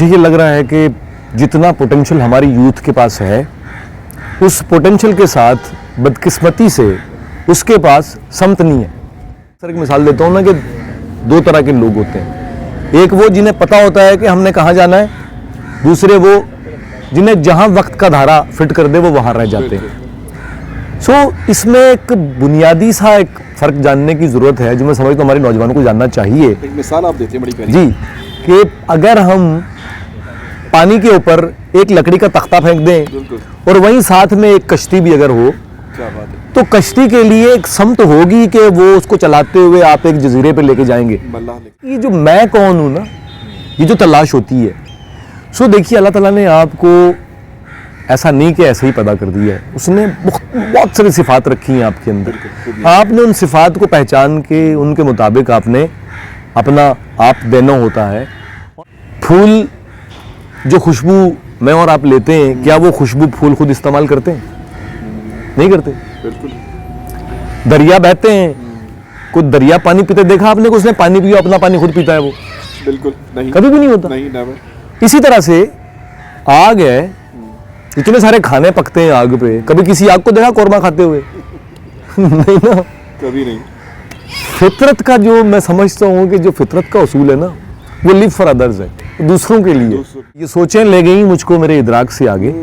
मुझे ये लग रहा है कि जितना पोटेंशियल हमारी यूथ के पास है, उस पोटेंशियल के साथ बदकिस्मती से उसके पास समत नहीं है। सर एक मिसाल देता हूँ ना कि दो तरह के लोग होते हैं। एक वो जिन्हें पता होता है कि हमने कहाँ जाना है, दूसरे वो जिन्हें जहाँ वक्त का धारा फिट कर दे वो वहाँ रह जाते हैं। इसमें एक बुनियादी सा एक फ़र्क जानने की ज़रूरत है जो मैं समझता हूँ हमारे नौजवानों को जानना चाहिए। एक मिसाल आप देते हैं बड़ी प्यारी जी, कि अगर हम पानी के ऊपर एक लकड़ी का तख्ता फेंक दें और वहीं साथ में एक कश्ती भी अगर हो, क्या बात है, तो कश्ती के लिए एक समत होगी कि वो उसको चलाते हुए आप एक जजीरे पे लेके जाएंगे। ये जो मैं कौन हूँ ना, ये जो तलाश होती है। देखिए अल्लाह ताला ने आपको ऐसा नहीं कि ऐसे ही पैदा कर दिया है, उसने बहुत सारी सिफात रखी हैं आपके अंदर। आपने उन सिफात को पहचान के उनके मुताबिक आपने अपना आप देना होता है। फूल जो खुशबू मैं और आप लेते हैं, क्या वो खुशबू फूल खुद इस्तेमाल करते हैं? नहीं करते। बिल्कुल। दरिया बहते हैं, कुछ दरिया पानी पीते देखा आपने कि उसने पानी पिया अपना पानी खुद पीता है? वो बिल्कुल नहीं, कभी भी नहीं होता। नहीं, नेवर। इसी तरह से आग है, इतने सारे खाने पकते हैं आग पे, कभी किसी आग को देखा कौरमा खाते हुए? नहीं ना, कभी नहीं। फितरत का जो मैं समझता हूँ कि जो फितरत का उसूल है ना, वो लिव फॉर अदर्स है, दूसरों के लिए। ये सोचें ले गई मुझको मेरे इदराक से आगे,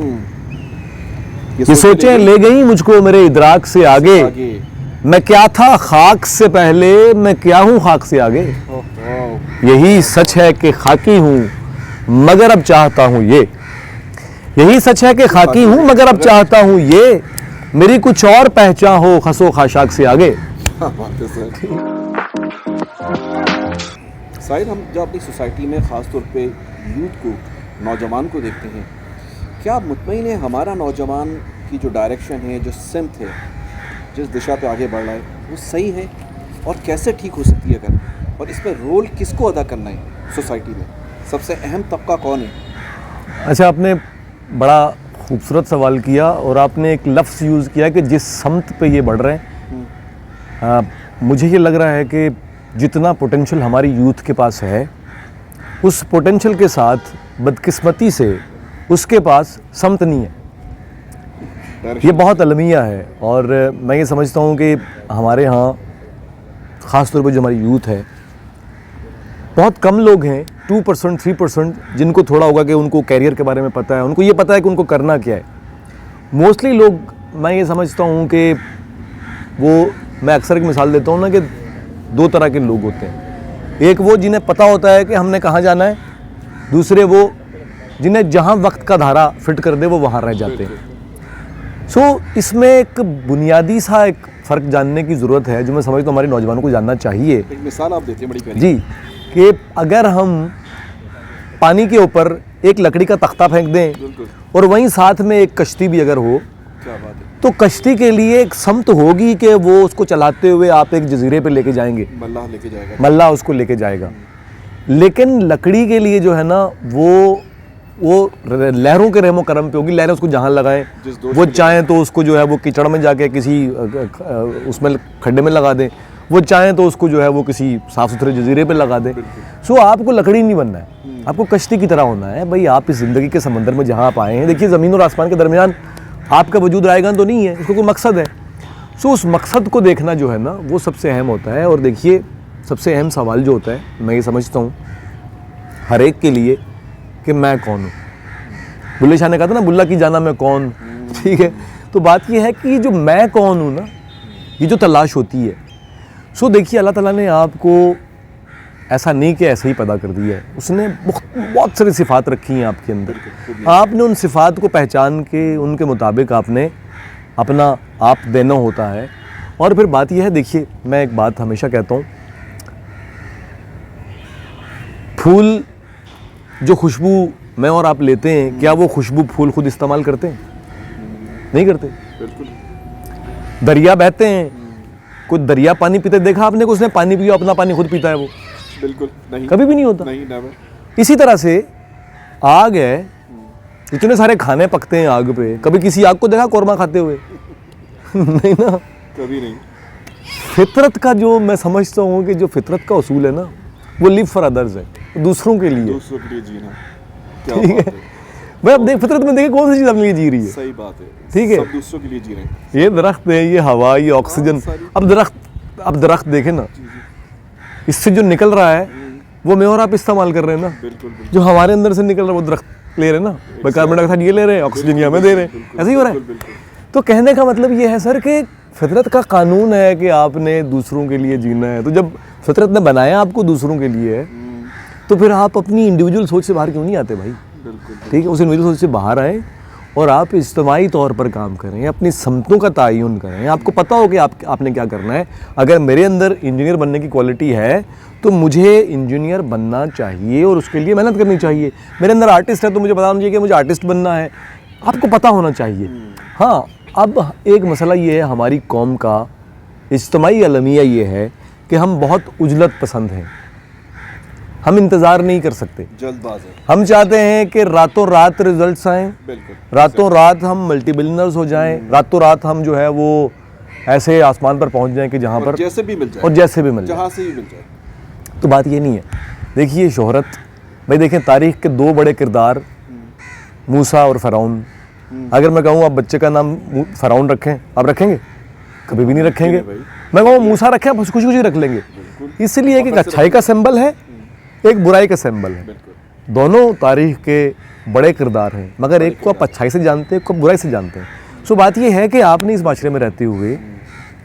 ये सोचें ले गई मुझको मेरे इदराक से आगे, मैं क्या था खाक से पहले, मैं क्या हूँ खाक से आगे। यही सच है कि खाकी हूँ मगर अब चाहता हूँ ये, यही सच है कि खाकी हूँ मगर अब चाहता हूँ ये, मेरी कुछ और पहचान हो खसो खाशाक से आगे। शायद हम जब अपनी सोसाइटी में ख़ास तौर पे यूथ को, नौजवान को देखते हैं, क्या आप मुतमईन हैं हमारा नौजवान की जो डायरेक्शन है, जो सिमत है, जिस दिशा पे आगे बढ़ रहा है, वो सही है और कैसे ठीक हो सकती है अगर, और इसमें रोल किसको अदा करना है सोसाइटी में, सबसे अहम तबका कौन है? अच्छा, आपने बड़ा खूबसूरत सवाल किया और आपने एक लफ्ज़ यूज़ किया कि जिस समत पे ये बढ़ रहे हैं। मुझे ये लग रहा है कि जितना पोटेंशियल हमारी यूथ के पास है, उस पोटेंशियल के साथ बदकिस्मती से उसके पास समत नहीं है। ये बहुत अलमिया है और मैं ये समझता हूँ कि हमारे यहाँ ख़ास तौर पर जो हमारी यूथ है, बहुत कम लोग हैं, 2% 3% जिनको थोड़ा होगा कि उनको कैरियर के बारे में पता है, उनको ये पता है कि उनको करना क्या है। मोस्टली लोग, मैं ये समझता हूँ कि वो, मैं अक्सर एक मिसाल देता हूँ ना कि दो तरह के लोग होते हैं। एक वो जिन्हें पता होता है कि हमने कहाँ जाना है, दूसरे वो जिन्हें जहाँ वक्त का धारा फिट कर दे वो वहाँ रह जाते हैं। इसमें एक बुनियादी सा एक फ़र्क जानने की ज़रूरत है जो मैं समझता हूँ हमारे नौजवानों को जानना चाहिए। एक मिसाल आप देते हैं बड़ी प्यारी जी, कि अगर हम पानी के ऊपर एक लकड़ी का तख्ता फेंक दें और वहीं साथ में एक कश्ती भी अगर हो, क्या बात है, तो कश्ती के लिए एक समत होगी कि वो उसको चलाते हुए आप एक जजीरे पे लेके जाएंगे, मल्लाह लेके जाएगा, मल्लाह उसको लेके जाएगा। लेकिन लकड़ी के लिए जो है ना, वो लहरों के रहमो करम पे होगी, लहरें उसको जहाँ लगाएं, वो चाहें तो उसको जो है वो कीचड़ में जाके किसी उसमें खड्डे में लगा दें, वो चाहें तो उसको जो है वो किसी साफ़ सुथरे जजीरे पे लगा दें। आपको लकड़ी नहीं बनना है, आपको कश्ती की तरह होना है। भाई आप इस ज़िंदगी के समंदर में जहाँ आप आए हैं, देखिए ज़मीन और आसमान के दरमियान आपका वजूद रायगान तो नहीं है, उसको कोई मकसद है। उस मकसद को देखना जो है ना, वो सबसे अहम होता है। और देखिए सबसे अहम सवाल जो होता है, मैं ये समझता हूँ हर एक के लिए, कि मैं कौन हूँ। बुल्ले शाह ने कहा था ना, बुल्ला की जाना मैं कौन, ठीक है। तो बात ये है कि ये जो मैं कौन हूँ ना, ये जो तलाश होती है। देखिए अल्लाह ताला ने आपको ऐसा नहीं कि ऐसे ही पैदा कर दिया है, उसने बहुत सारी सिफात रखी हैं आपके अंदर। आपने उन सिफात को पहचान के उनके मुताबिक आपने अपना आप देना होता है। और फिर बात यह है, देखिए मैं एक बात हमेशा कहता हूँ, फूल जो खुशबू मैं और आप लेते हैं, क्या वो खुशबू फूल खुद इस्तेमाल करते हैं? नहीं करते। बिल्कुल। दरिया बहते हैं, कुछ दरिया पानी पीते देखा आपने कि उसने पानी पिया अपना पानी खुद पीता है? वो बिल्कुल नहीं, कभी भी नहीं होता। नहीं, नेवर। इसी तरह से आग है, इतने सारे खाने पकते हैं आग पे, कभी किसी आग को देखा कौरमा खाते हुए? नहीं ना, कभी नहीं। फितरत का जो मैं समझता हूँ कि जो फितरत का उसूल है ना, वो लिव फॉर अदर्स है, दूसरों के लिए जीना। क्या ठीक बात है है, भाई, अब देख फितरत में देखिए कौन सी चीज़ अपने लिए जी रही है। सही बात है। ठीक है। सब दूसरों के लिए जी रहे हैं। ये दरख्त है, ये हवा, ये ऑक्सीजन। अब दरख्त देखें ना, इससे जो निकल रहा है वो मैं और आप इस्तेमाल कर रहे हैं ना। बिल्कुल बिल्कुल जो हमारे अंदर से निकल रहा है वो दरख्त ले रहे हैं ना। भाई कार्बन डाइऑक्साइड ये ले रहे हैं, ऑक्सीजन ये हमें दे रहे हैं, ऐसे ही हो रहा है। बिल्कुल। तो कहने का मतलब ये है सर कि फितरत का कानून है कि आपने दूसरों के लिए जीना है। तो जब फितरत ने बनाया आपको दूसरों के लिए, तो फिर आप अपनी इंडिविजुअल सोच से बाहर क्यों नहीं आते भाई? बिल्कुल ठीक है, उस इंडिविजुअल सोच से बाहर आए और आप इज्तिमाई तौर पर काम करें, अपनी समतों का तयन करें। आपको पता हो कि आपने क्या करना है। अगर मेरे अंदर इंजीनियर बनने की क्वालिटी है तो मुझे इंजीनियर बनना चाहिए और उसके लिए मेहनत करनी चाहिए। मेरे अंदर आर्टिस्ट है तो मुझे पता होना चाहिए कि मुझे आर्टिस्ट बनना है। आपको पता होना चाहिए। हाँ, अब एक मसला ये है हमारी कौम का, इज्तिमाई अलमिया ये है कि हम बहुत उजलत पसंद हैं। हम इंतज़ार नहीं कर सकते, जल्दबाज है। हम चाहते हैं कि रातों रात रिजल्ट्स आएँ, बिल्कुल। रातों रात हम मल्टी बिलियनर्स हो जाएं, रातों रात हम जो है वो ऐसे आसमान पर पहुंच जाएं कि जहां पर जैसे भी मिल जाए, और जैसे भी मिल जाए। जहाँ से भी मिल जाए। तो बात ये नहीं है। देखिए शोहरत, भाई देखें तारीख के दो बड़े किरदार मूसा और फ़िरौन। अगर मैं कहूँ आप बच्चे का नाम फ़िरौन रखें, आप रखेंगे? कभी भी नहीं रखेंगे। मैं कहूँ मूसा रखें, आप खुशी खुशी रख लेंगे। इसलिए कि एक अच्छाई का सिंबल है, एक बुराई का सिंबल है। दोनों तारीख के बड़े किरदार हैं, मगर एक को आप अच्छाई से जानते हैं, एक को बुराई से जानते हैं। सो बात ये है कि आपने इस माशरे में रहते हुए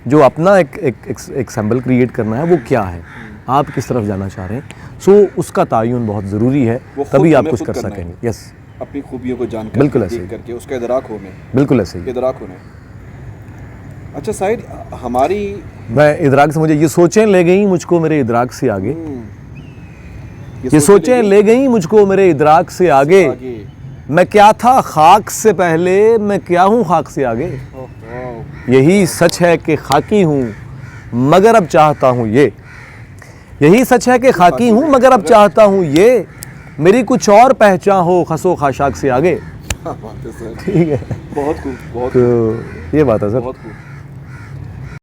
जो अपना एक सिंबल क्रिएट करना है वो क्या है, आप किस तरफ जाना चाह रहे हैं। सो उसका तयन बहुत ज़रूरी है, तभी आप कुछ कर सकेंगे। यस, अपनी खूबियों को जानकर, बिल्कुल ऐसे देख करके उसका इदराक होने, बिल्कुल ऐसे ही। इदराक होने। अच्छा साइड, हमारी मैं इदराक से, मुझे ये सोचें ले गई मुझको मेरे इदराक से आगे, ये सोचें ले गई मुझको मेरे इदराक से आगे। मैं क्या था खाक से पहले, मैं क्या हूँ खाक से आगे। यही सच है कि खाकी हूँ मगर अब चाहता हूँ ये। यही सच है कि खाकी हूँ मगर अब चाहता हूँ ये। मेरी कुछ और पहचान हो खसो खाशाक से आगे। ठीक ठीक है, बहुत खूब, बहुत तो ये बात है सर। बहुत खूब।